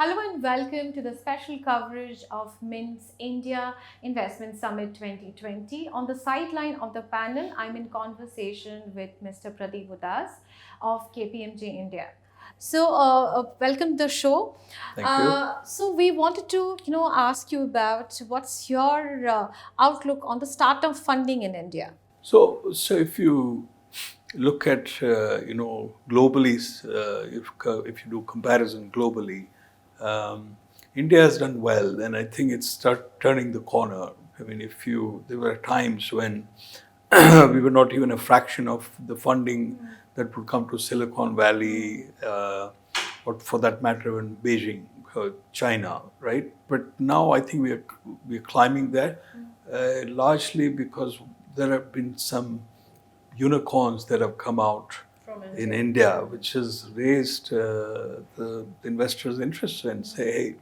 Hello and welcome to the special coverage of Mint's India Investment Summit 2020. On the sideline of the panel, I'm in conversation with Mr. Pradeep Udhas of KPMG India. Welcome to the show. Thank you. So we wanted to, ask you about what's your outlook on the startup funding in India. So if you look at globally, if you do comparison globally, India has done well, and I think it's start turning the corner. I mean, there were times when we were not even a fraction of the funding that would come to Silicon Valley, or for that matter, in Beijing, China, right? But now I think we're climbing there, largely because there have been some unicorns that have come out in India, which has raised the investors' interest and say, hey,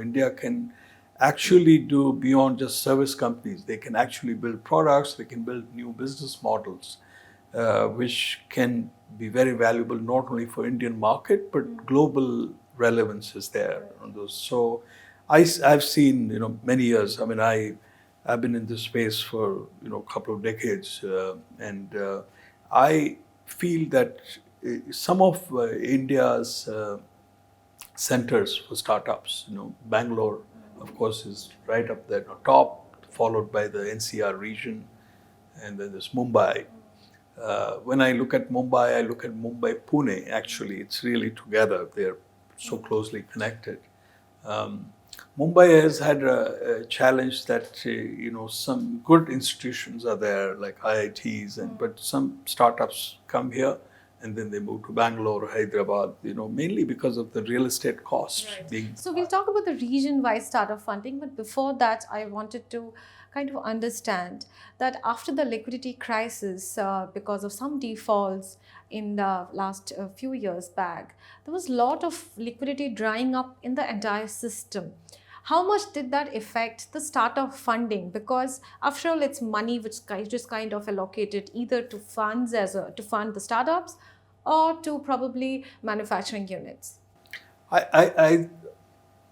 India can actually do beyond just service companies. They can actually build products, they can build new business models, which can be very valuable not only for Indian market, but global relevance is there on those. So I've seen, many years. I mean, I've been in this space for, a couple of decades, and I feel that some of India's centers for startups, Bangalore, of course, is right up there on top, followed by the NCR region, and then there's Mumbai. When I look at Mumbai, I look at Mumbai-Pune. Actually, it's really together. They're so closely connected. Mumbai has had a challenge that some good institutions are there, like IITs, but some startups come here and then they move to Bangalore, Hyderabad. Mainly because of the real estate cost being. So we'll talk about the region-wide startup funding, but before that, I wanted to kind of understand that after the liquidity crisis, because of some defaults in the last few years back, there was a lot of liquidity drying up in the entire system. How much did that affect the startup funding? Because after all, it's money which is kind of allocated either to funds to fund the startups or to probably manufacturing units. I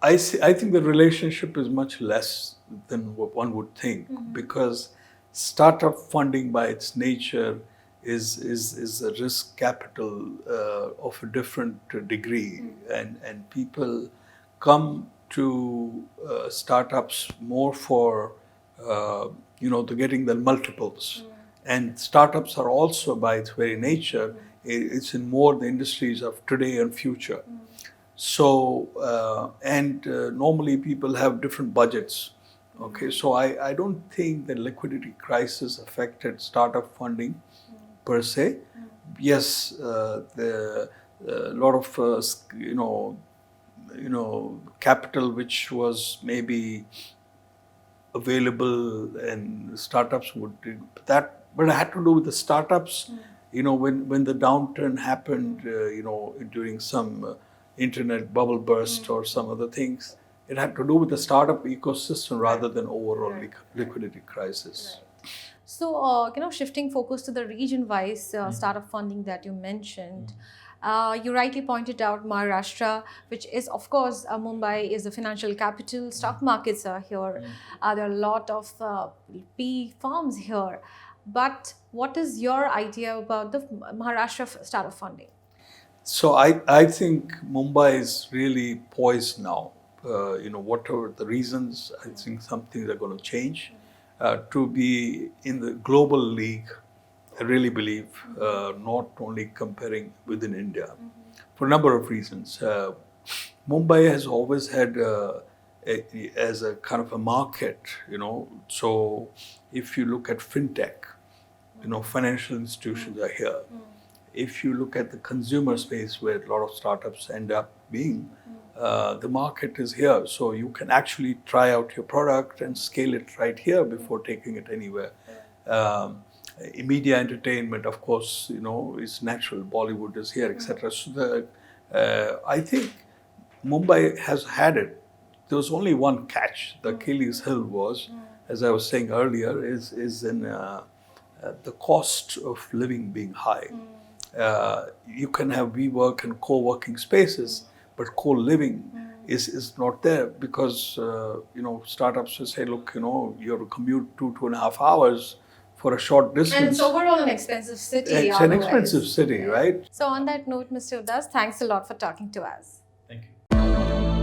think the relationship is much less than what one would think, because startup funding by its nature is a risk capital of a different degree, and people come to startups more for the getting the multiples, and startups are also by its very nature, it's in more the industries of today and future. So, normally people have different budgets. Okay, so I don't think the liquidity crisis affected startup funding per se. Yes, the lot of capital which was maybe available and startups would do that, but it had to do with the startups. When the downturn happened, during some internet bubble burst or some other things, it had to do with the startup ecosystem rather than overall liquidity crisis. So, shifting focus to the region-wise startup funding that you mentioned, you rightly pointed out Maharashtra, which is, of course, Mumbai is the financial capital. Stock markets are here. There are a lot of PE firms here. But what is your idea about the Maharashtra startup funding? So I think Mumbai is really poised now. Whatever the reasons, I think some things are going to change. To be in the global league, I really believe, not only comparing within India, for a number of reasons. Mumbai has always had as a kind of a market, so if you look at fintech, financial institutions are here. If you look at the consumer space where a lot of startups end up being, the market is here. So you can actually try out your product and scale it right here before taking it anywhere. Media entertainment, of course, is natural. Bollywood is here, etc. So I think Mumbai has had it. There was only one catch. The Achilles heel was, as I was saying earlier, is in the cost of living being high. You can have WeWork and co-working spaces, but co-living is not there because startups will say, look, you have to commute 2.5 hours for a short distance. And it's overall an expensive city. It's an expensive city, right? So on that note, Mr. Udhas, thanks a lot for talking to us. Thank you.